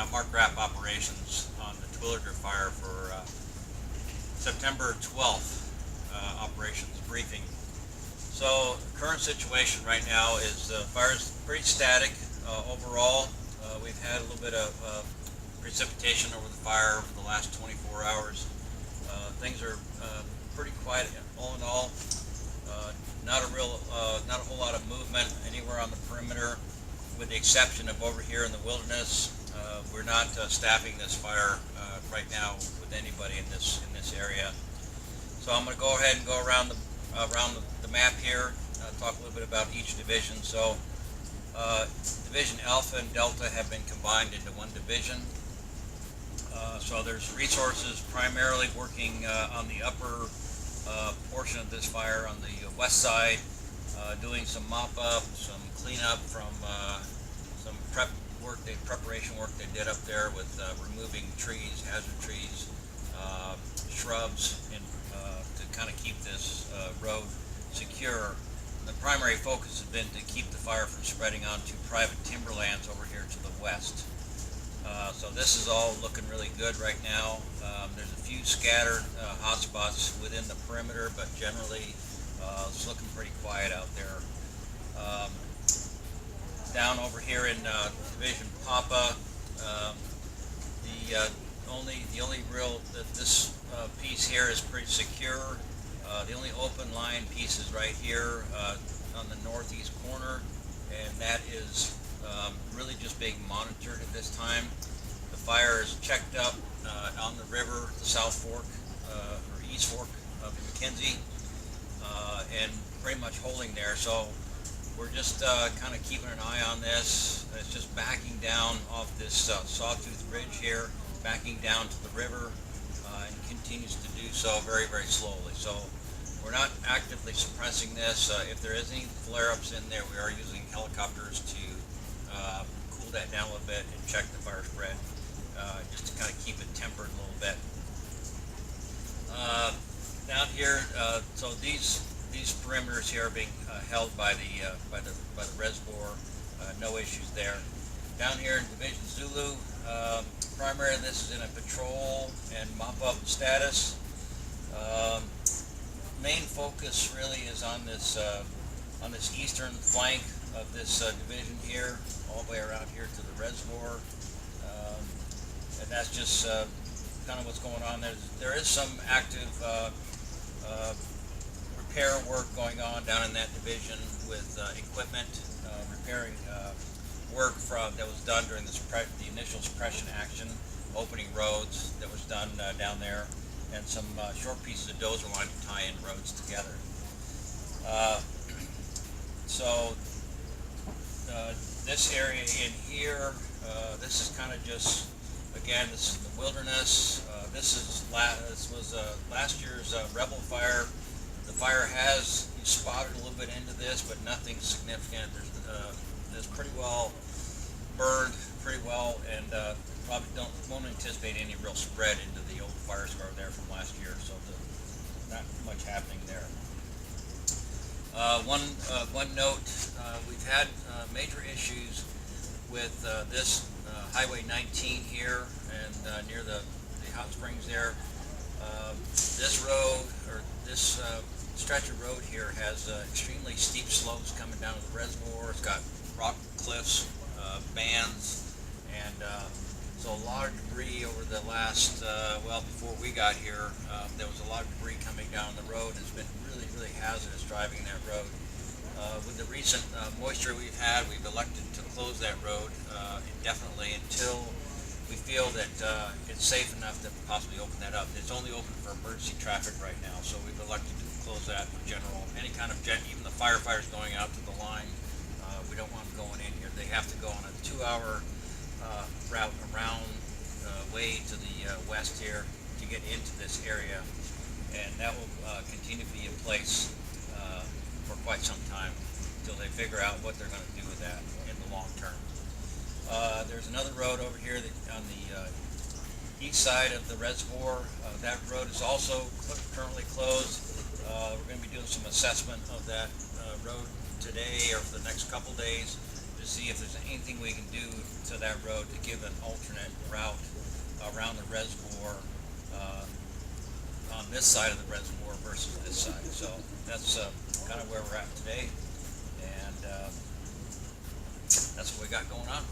Yeah, Mark Rapp operations on the Terwilliger Fire for September 12th operations briefing. So current situation right now is the fire's pretty static overall. We've had a little bit of precipitation over the fire for the last 24 hours. Things are pretty quiet all in all. Not a whole lot of movement anywhere on the perimeter, with the exception of over here in the wilderness. We're not staffing this fire right now with anybody in this area. So I'm going to go ahead and go around the map here, talk a little bit about each division. So Division Alpha and Delta have been combined into one division. So there's resources primarily working on the upper portion of this fire on the west side, doing some mop-up, some cleanup from some preparation work they did up there with removing trees, hazard trees, shrubs, and to kind of keep this road secure. The primary focus has been to keep the fire from spreading onto private timberlands over here to the west. So this is all looking really good right now. There's a few scattered hot spots within the perimeter, but generally it's looking pretty quiet out there. Down over here in Division Papa, the only real this piece here is pretty secure. The only open line piece is right here on the northeast corner, and that is really just being monitored at this time. The fire is checked up on the river, the South Fork or East Fork of the McKenzie, and pretty much holding there. So we're just kind of keeping an eye on this. It's just backing down off this Sawtooth Ridge here, backing down to the river, and continues to do so very, very slowly. So we're not actively suppressing this. If there is any flare-ups in there, we are using helicopters to cool that down a little bit and check the fire spread, just to kind of keep it tempered a little bit. Down here, so these perimeters here are being held by the reservoir. No issues there. Down here in Division Zulu, primarily this is in a patrol and mop-up status. Main focus really is on this eastern flank of this division here, all the way around here to the reservoir, and that's just kind of what's going on there. There is some active repair work going on down in that division with equipment, repairing work that was done during the initial suppression action, opening roads that was done down there, and some short pieces of dozer line to tie in roads together. So this area in here, this is kind of just, again, this is the wilderness. This was last year's Rebel fire. The fire has spotted a little bit into this, but nothing significant. There's pretty well burned pretty well, and probably won't anticipate any real spread into the old fire scar there from last year. So not much happening there. One note: we've had major issues with this Highway 19 here and near the hot springs there. This road, or this stretch of road here, has extremely steep slopes coming down to the reservoir. It's got rock cliffs, bands, and so a lot of debris over the last, well, before we got here, there was a lot of debris coming down the road. It's been really, really hazardous driving that road. With the recent moisture we've had, we've elected to close that road indefinitely until we feel that it's safe enough to possibly open that up. It's only open for emergency traffic right now, so we've elected to close that for general, any kind of even the firefighters going out to the line, we don't want them going in here. They have to go on a 2-hour route around way to the west here to get into this area, and that will continue to be in place for quite some time until they figure out what they're going to do with that in the long term. There's another road over here on the east side of the reservoir. That road is also currently closed. We're going to be doing some assessment of that road today or for the next couple days to see if there's anything we can do to that road to give an alternate route around the reservoir on this side of the reservoir versus this side. So that's kind of where we're at today, and that's what we got going on.